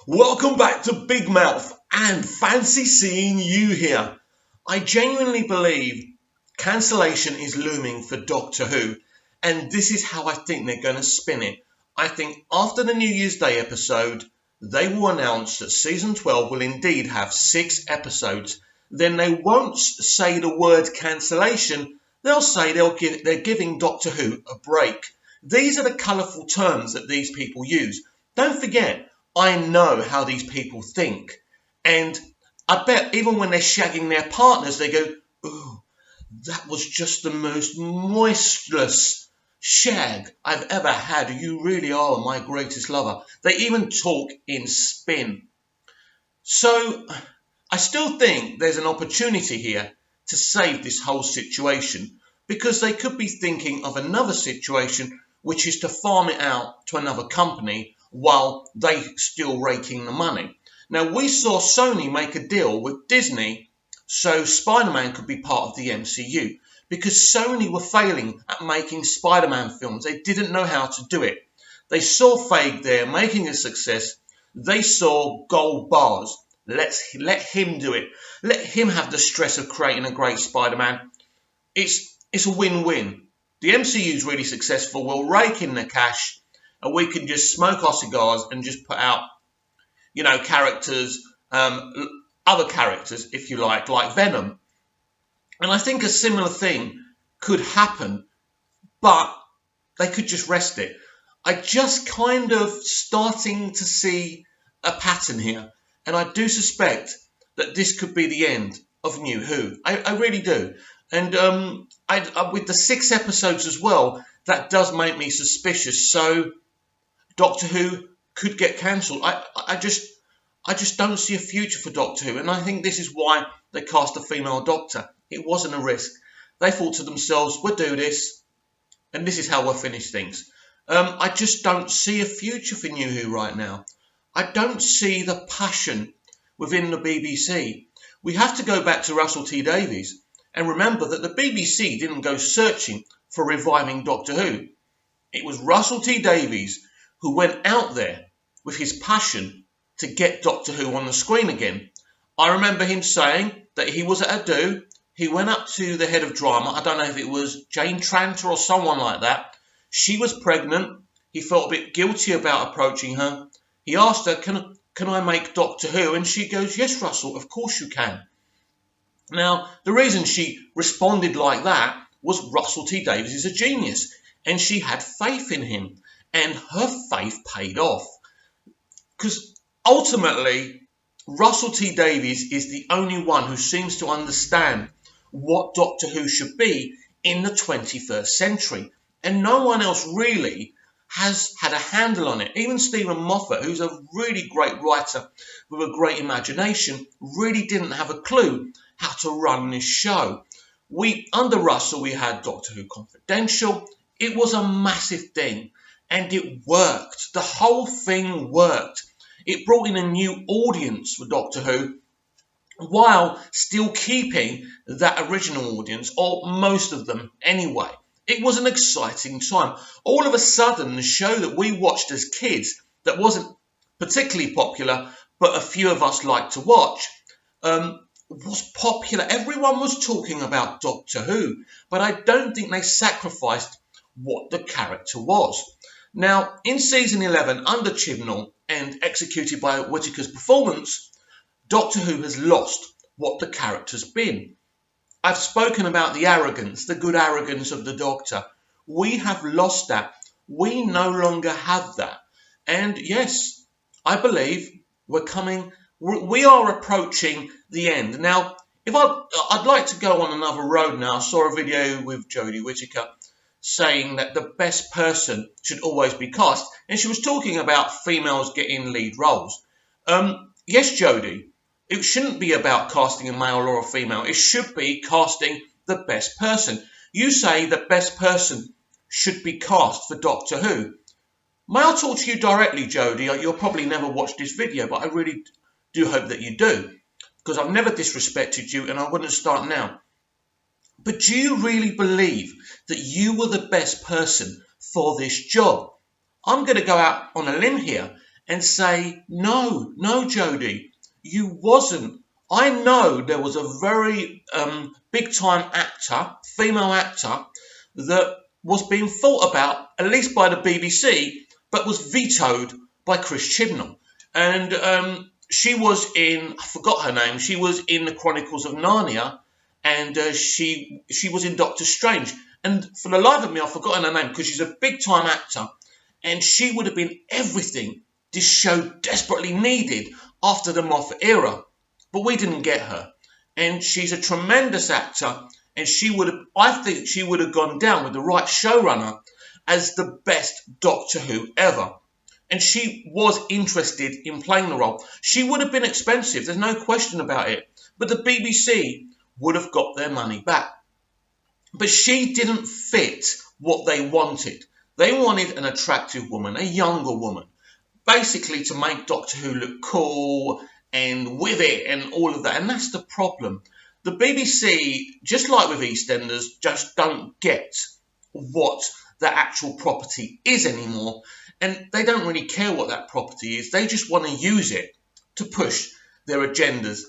Welcome back to Big Mouth and fancy seeing you here. I genuinely believe cancellation is looming for Doctor Who, and this is how I think they're going to spin it. I think after the New Year's Day episode, they will announce that season 12 will indeed have 6 episodes. Then they won't say the word cancellation, they'll say they're giving Doctor Who a break. These are the colourful terms that these people use. Don't forget, I know how these people think. And I bet even when they're shagging their partners, they go, "Ooh, that was just the most moistless shag I've ever had. You really are my greatest lover." They even talk in spin. So I still think there's an opportunity here to save this whole situation, because they could be thinking of another situation, which is to farm it out to another company while they still raking the money. Now, we saw Sony make a deal with Disney so Spider-Man could be part of the MCU, because Sony were failing at making Spider-Man films. They didn't know how to do it. They saw Feige there making a success. They saw gold bars. Let him do it. Let him have the stress of creating a great Spider-Man. It's a win-win. The MCU is really successful. We'll rake in the cash, and we can just smoke our cigars and just put out, characters, other characters, if you like Venom. And I think a similar thing could happen, but they could just rest it. I just kind of starting to see a pattern here, and I do suspect that this could be the end of New Who. I really do. And with the 6 episodes as well, that does make me suspicious. So Doctor Who could get cancelled. I just don't see a future for Doctor Who, and I think this is why they cast a female Doctor. It wasn't a risk. They thought to themselves, we'll do this, and this is how we'll finish things. I just don't see a future for New Who right now. I don't see the passion within the BBC. We have to go back to Russell T Davies and remember that the BBC didn't go searching for reviving Doctor Who. It was Russell T Davies who went out there with his passion to get Doctor Who on the screen again. I remember him saying that he was at a do. He went up to the head of drama. I don't know if it was Jane Tranter or someone like that. She was pregnant. He felt a bit guilty about approaching her. He asked her, can I make Doctor Who? And she goes, yes, Russell, of course you can. Now, the reason she responded like that was Russell T Davies is a genius, and she had faith in him, and her faith paid off. Because ultimately, Russell T Davies is the only one who seems to understand what Doctor Who should be in the 21st century, and no one else really has had a handle on it. Even Stephen Moffat, who's a really great writer with a great imagination, really didn't have a clue how to run this show. Under Russell, we had Doctor Who Confidential. It was a massive thing, and it worked. The whole thing worked. It brought in a new audience for Doctor Who, while still keeping that original audience, or most of them anyway. It was an exciting time. All of a sudden, the show that we watched as kids, that wasn't particularly popular, but a few of us liked to watch, was popular. Everyone was talking about Doctor Who, but I don't think they sacrificed what the character was. Now, in season 11, under Chibnall and executed by Whittaker's performance, Doctor Who has lost what the character's been. I've spoken about the arrogance, the good arrogance of the Doctor. We have lost that. We no longer have that. And yes, I believe we are approaching the end. Now, I'd like to go on another road now. I saw a video with Jodie Whittaker saying that the best person should always be cast. And she was talking about females getting lead roles. Yes, Jodie. It shouldn't be about casting a male or a female. It should be casting the best person. You say the best person should be cast for Doctor Who. May I talk to you directly, Jodie? You'll probably never watch this video, but I really do hope that you do, because I've never disrespected you and I wouldn't start now. But do you really believe that you were the best person for this job? I'm going to go out on a limb here and say, no, Jodie, you wasn't. I know there was a very big time actor, female actor, that was being thought about, at least by the BBC, but was vetoed by Chris Chibnall. And she was in, I forgot her name, she was in the Chronicles of Narnia, and she was in Doctor Strange. And for the life of me, I've forgotten her name because she's a big time actor, and she would have been everything this show desperately needed after the Moffat era. But we didn't get her. And she's a tremendous actor, and I think she would have gone down with the right showrunner as the best Doctor Who ever. And she was interested in playing the role. She would have been expensive, there's no question about it. But the BBC would have got their money back. But she didn't fit what they wanted. They wanted an attractive woman, a younger woman, basically to make Doctor Who look cool and with it and all of that. And that's the problem. The BBC, just like with EastEnders, just don't get what the actual property is anymore. And they don't really care what that property is. They just want to use it to push their agendas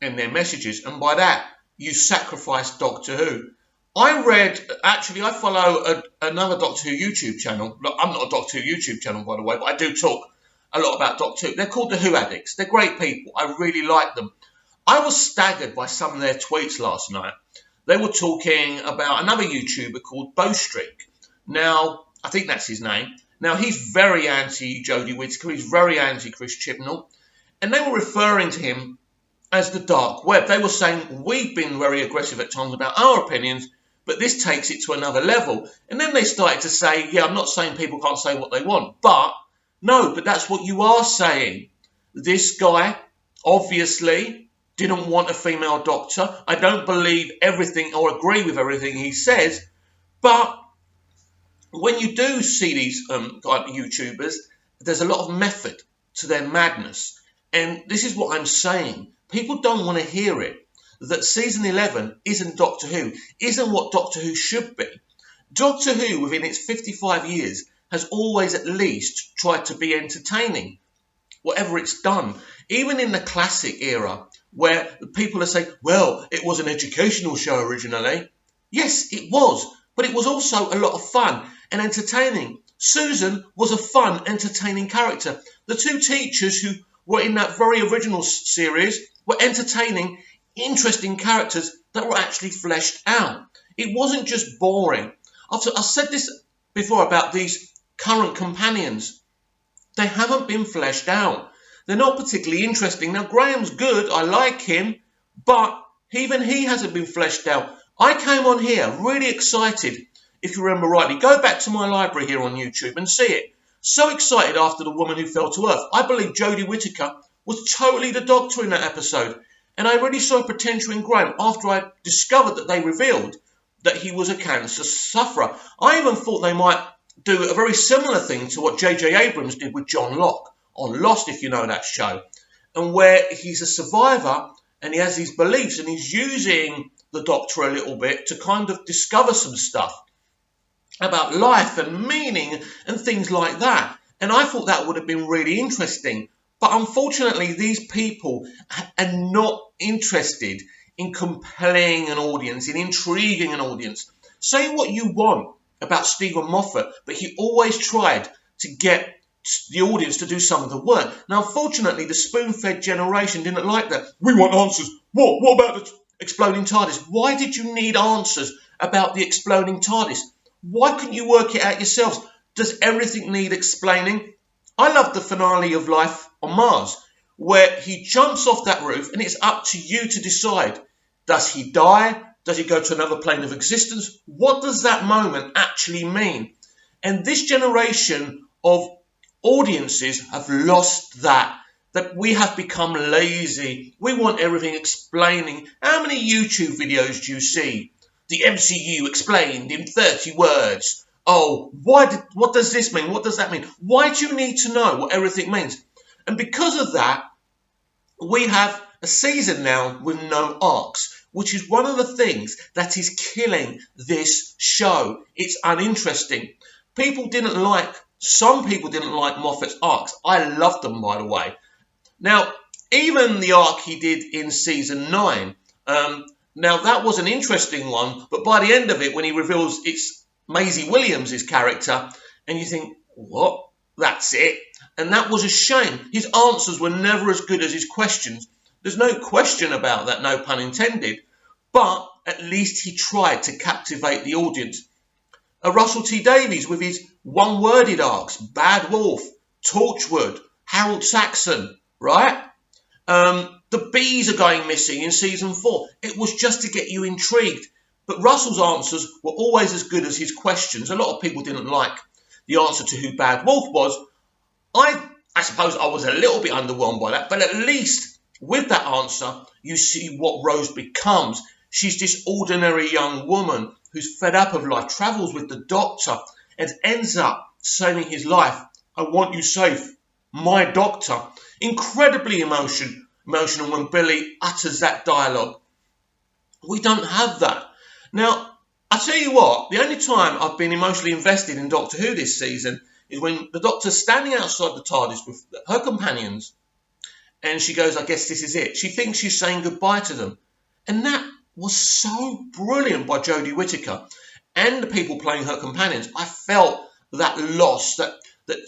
and their messages. And by that, you sacrifice Doctor Who. I follow another Doctor Who YouTube channel. Look, I'm not a Doctor Who YouTube channel, by the way, but I do talk a lot about Doctor Who. They're called the Who Addicts. They're great people. I really like them. I was staggered by some of their tweets last night. They were talking about another YouTuber called Bowstreak. Now, I think that's his name. Now, he's very anti-Jodie Whittaker. He's very anti-Chris Chibnall. And they were referring to him as the dark web. They were saying, we've been very aggressive at times about our opinions, but this takes it to another level. And then they started to say, yeah, I'm not saying people can't say what they want, but no, but that's what you are saying. This guy obviously didn't want a female doctor. I don't believe everything or agree with everything he says, but when you do see these YouTubers, there's a lot of method to their madness. And this is what I'm saying. People don't want to hear it. That season 11 isn't Doctor Who, isn't what Doctor Who should be. Doctor Who, within its 55 years, has always at least tried to be entertaining, whatever it's done. Even in the classic era, where people are saying, well, it was an educational show originally. Yes, it was, but it was also a lot of fun and entertaining. Susan was a fun, entertaining character. The two teachers who were in that very original series were entertaining, interesting characters that were actually fleshed out. It wasn't just boring. I've said this before about these current companions. They haven't been fleshed out. They're not particularly interesting. Now, Graham's good. I like him. But even he hasn't been fleshed out. I came on here really excited, if you remember rightly. Go back to my library here on YouTube and see it. So excited after The Woman Who Fell to Earth. I believe Jodie Whittaker was totally the Doctor in that episode. And I really saw potential in Graham after I discovered that they revealed that he was a cancer sufferer. I even thought they might do a very similar thing to what J.J. Abrams did with John Locke on Lost, if you know that show, and where he's a survivor and he has these beliefs and he's using the Doctor a little bit to kind of discover some stuff about life and meaning and things like that. And I thought that would have been really interesting. But unfortunately, these people are not interested in compelling an audience, in intriguing an audience. Say what you want about Stephen Moffat, but he always tried to get the audience to do some of the work. Now, unfortunately, the spoon-fed generation didn't like that. We want answers. What about the exploding TARDIS? Why did you need answers about the exploding TARDIS? Why couldn't you work it out yourselves? Does everything need explaining? I love the finale of Life on Mars, where he jumps off that roof and it's up to you to decide. Does he die? Does he go to another plane of existence? What does that moment actually mean? And this generation of audiences have lost that we have become lazy. We want everything explaining. How many YouTube videos do you see? The MCU explained in 30 words. Oh, what does this mean? What does that mean? Why do you need to know what everything means? And because of that, we have a season now with no arcs, which is one of the things that is killing this show. It's uninteresting. People didn't like Some people didn't like Moffat's arcs. I loved them, by the way. Now, even the arc he did in season 9, now that was an interesting one, but by the end of it, when he reveals it's Maisie Williams' character, and you think, what? That's it? And that was a shame. His answers were never as good as his questions. There's no question about that, no pun intended. But at least he tried to captivate the audience. Russell T Davies with his one-worded arcs, Bad Wolf, Torchwood, Harold Saxon, right? The bees are going missing in season 4. It was just to get you intrigued. But Russell's answers were always as good as his questions. A lot of people didn't like the answer to who Bad Wolf was. I suppose I was a little bit underwhelmed by that, but at least with that answer, you see what Rose becomes. She's this ordinary young woman who's fed up of life, travels with the Doctor, and ends up saving his life. I want you safe, my Doctor. Incredibly emotional when Billy utters that dialogue. We don't have that. Now, I tell you what, the only time I've been emotionally invested in Doctor Who this season is when the Doctor's standing outside the TARDIS with her companions, and she goes, I guess this is it. She thinks she's saying goodbye to them. And that was so brilliant by Jodie Whittaker and the people playing her companions. I felt that loss, that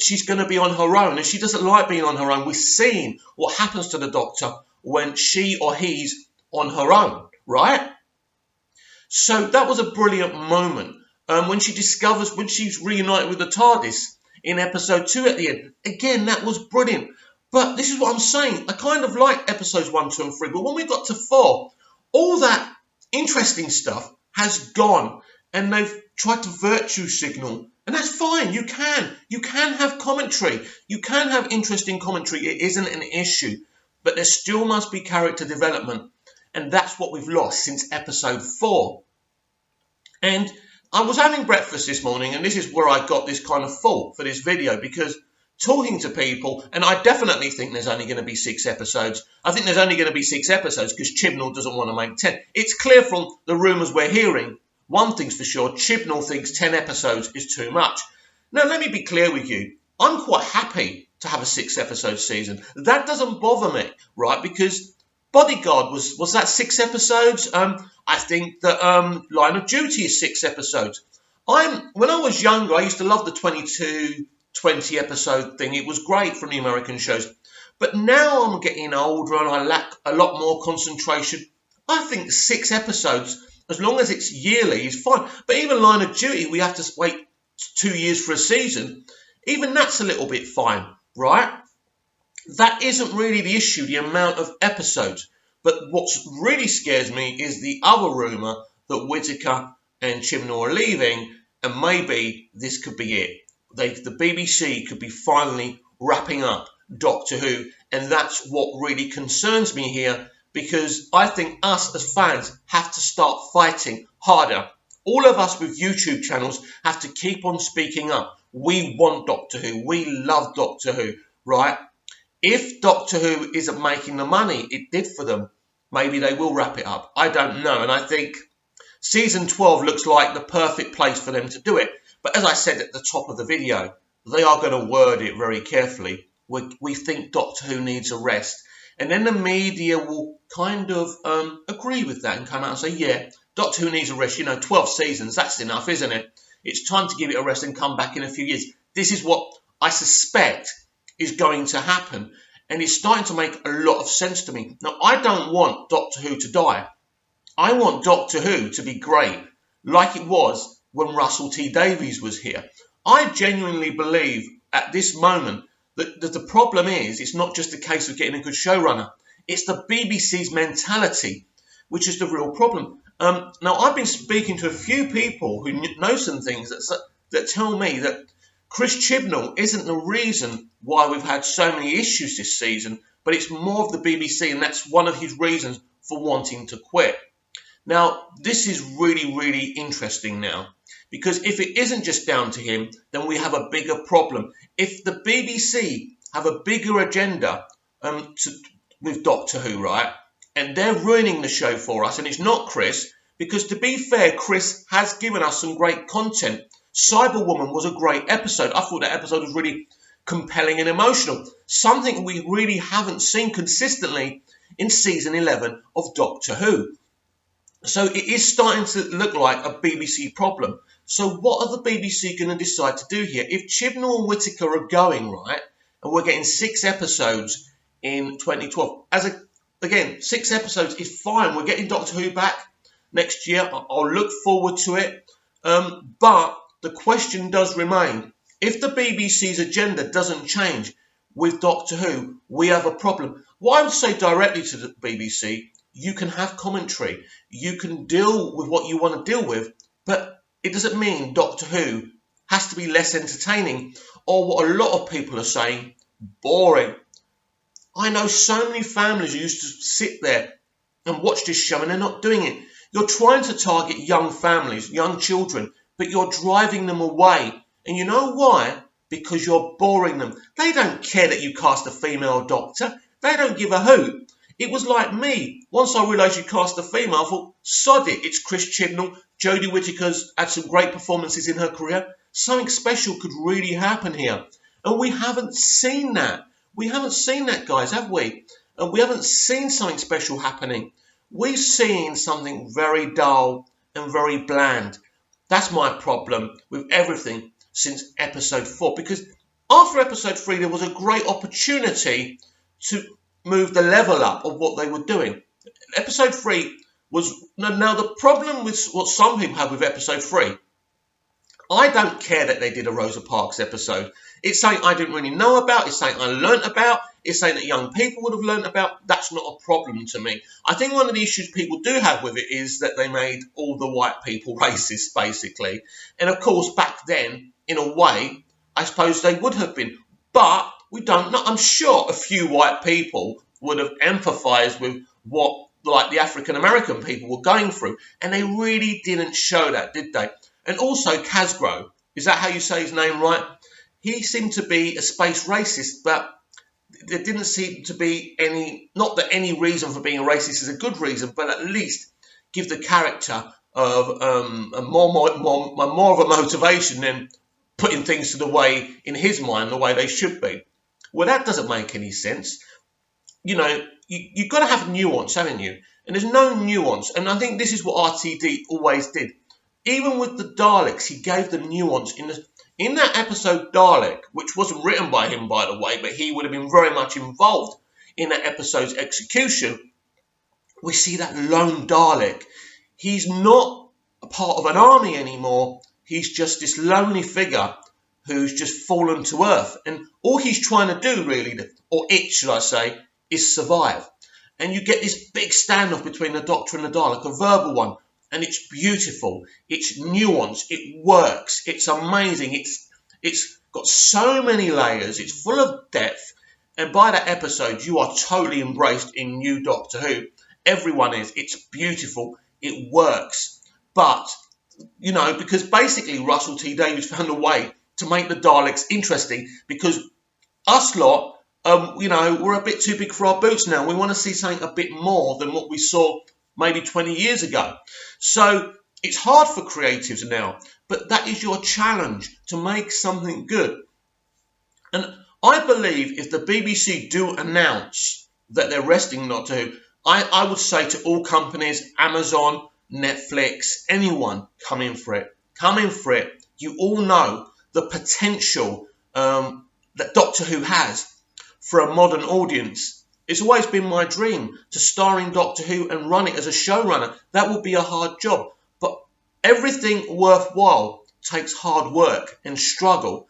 she's going to be on her own, and she doesn't like being on her own. We've seen what happens to the Doctor when she or he's on her own, right? So that was a brilliant moment. When she's reunited with the TARDIS in episode 2 at the end. Again, that was brilliant. But this is what I'm saying. I kind of like episodes 1, 2 and 3. But when we got to 4, all that interesting stuff has gone. And they've tried to virtue signal. And that's fine. You can have commentary. You can have interesting commentary. It isn't an issue. But there still must be character development. And that's what we've lost since episode 4. And I was having breakfast this morning, and this is where I got this kind of thought for this video, because talking to people, and I definitely think there's only going to be 6 episodes. I think there's only going to be 6 episodes because Chibnall doesn't want to make 10. It's clear from the rumours we're hearing. One thing's for sure, Chibnall thinks 10 episodes is too much. Now, let me be clear with you. I'm quite happy to have a 6-episode season. That doesn't bother me, right? Because Bodyguard was that 6 episodes? I think that Line of Duty is 6 episodes. When I was younger, I used to love the 20 episode thing. It was great from the American shows. But now I'm getting older and I lack a lot more concentration. I think 6 episodes, as long as it's yearly, is fine. But even Line of Duty, we have to wait 2 years for a season. Even that's a little bit fine, right? That isn't really the issue, the amount of episodes. But what really scares me is the other rumour that Whittaker and Chibnall are leaving, and maybe this could be it. The BBC could be finally wrapping up Doctor Who, and that's what really concerns me here, because I think us as fans have to start fighting harder. All of us with YouTube channels have to keep on speaking up. We want Doctor Who. We love Doctor Who, right? If Doctor Who isn't making the money it did for them, maybe they will wrap it up. I don't know. And I think season 12 looks like the perfect place for them to do it. But as I said at the top of the video, they are going to word it very carefully. We think Doctor Who needs a rest. And then the media will kind of agree with that and come out and say, yeah, Doctor Who needs a rest. 12 seasons, that's enough, isn't it? It's time to give it a rest and come back in a few years. This is what I suspect is going to happen. And it's starting to make a lot of sense to me. Now, I don't want Doctor Who to die. I want Doctor Who to be great, like it was when Russell T Davies was here. I genuinely believe at this moment that the problem is it's not just a case of getting a good showrunner. It's the BBC's mentality, which is the real problem. Now, I've been speaking to a few people who know some things that tell me that Chris Chibnall isn't the reason why we've had so many issues this season, but it's more of the BBC, and that's one of his reasons for wanting to quit. Now, this is really, really interesting now, because if it isn't just down to him, then we have a bigger problem. If the BBC have a bigger agenda with Doctor Who, right, and they're ruining the show for us, and it's not Chris, because to be fair, Chris has given us some great content. Cyberwoman was a great episode. I thought that episode was really compelling and emotional. Something we really haven't seen consistently in season 11 of Doctor Who. So it is starting to look like a BBC problem. So what are the BBC going to decide to do here? If Chibnall and Whittaker are going, right, and we're getting 6 episodes in 2012, again, 6 episodes is fine. We're getting Doctor Who back next year. I'll look forward to it. But the question does remain. If the BBC's agenda doesn't change with Doctor Who, we have a problem. What I would say directly to the BBC, you can have commentary. You can deal with what you want to deal with, but it doesn't mean Doctor Who has to be less entertaining, or what a lot of people are saying, boring. I know so many families who used to sit there and watch this show and they're not doing it. You're trying to target young families, young children, but you're driving them away. And you know why? Because you're boring them. They don't care that you cast a female doctor. They don't give a hoot. It was like me. Once I realised you cast a female, I thought, sod it. It's Chris Chibnall. Jodie Whittaker's had some great performances in her career. Something special could really happen here. And we haven't seen that. We haven't seen that, guys, have we? And we haven't seen something special happening. We've seen something very dull and very bland. That's my problem with everything since episode 4. Because after episode 3, there was a great opportunity to move the level up of what they were doing. Episode 3 was... Now, the problem with what some people have with episode 3, I don't care that they did a Rosa Parks episode. It's something I didn't really know about. It's something I learnt about. It's something that young people would have learnt about. That's not a problem to me. I think one of the issues people do have with it is that they made all the white people racist, basically. And of course, back then, in a way, I suppose they would have been. But we don't know. I'm sure a few white people would have empathised with what, like, the African American people were going through. And they really didn't show that, did they? And also, Casgrove, is that how you say his name right? He seemed to be a space racist, but there didn't seem to be any, not that any reason for being a racist is a good reason, but at least give the character of more of a motivation than putting things to the way, in his mind, the way they should be. Well, that doesn't make any sense. You know, you've got to have nuance, haven't you? And there's no nuance. And I think this is what RTD always did. Even with the Daleks, he gave them nuance. In that episode, Dalek, which wasn't written by him, by the way, but he would have been very much involved in that episode's execution, we see that lone Dalek. He's not a part of an army anymore. He's just this lonely figure who's just fallen to earth. And all he's trying to do, really, or it, should I say, is survive. And you get this big standoff between the Doctor and the Dalek, a verbal one. And it's beautiful, it's nuanced, it works, it's amazing, it's got so many layers, it's full of depth, and by that episode you are totally embraced in new Doctor Who. Everyone is, it's beautiful, it works. But, you know, because basically Russell T Davies found a way to make the Daleks interesting, because us lot, you know, we're a bit too big for our boots now. We want to see something a bit more than what we saw maybe 20 years ago. So it's hard for creatives now, but that is your challenge, to make something good. And I believe if the BBC do announce that they're resting Doctor Who, I would say to all companies, Amazon, Netflix, anyone, come in for it. Come in for it. You all know the potential that Doctor Who has for a modern audience. It's always been my dream to star in Doctor Who and run it as a showrunner. That would be a hard job. But everything worthwhile takes hard work and struggle.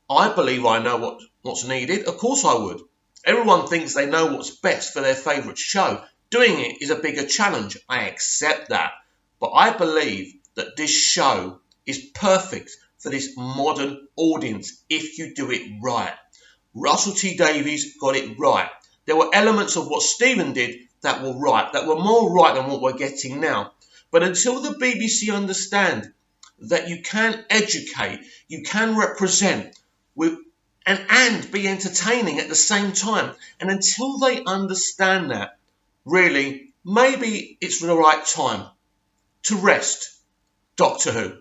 I believe I know what's needed. Of course I would. Everyone thinks they know what's best for their favourite show. Doing it is a bigger challenge. I accept that. But I believe that this show is perfect for this modern audience if you do it right. Russell T Davies got it right. There were elements of what Stephen did that were right, that were more right than what we're getting now. But until the BBC understand that you can educate, you can represent with and be entertaining at the same time, and until they understand that, really, maybe it's the right time to rest Doctor Who.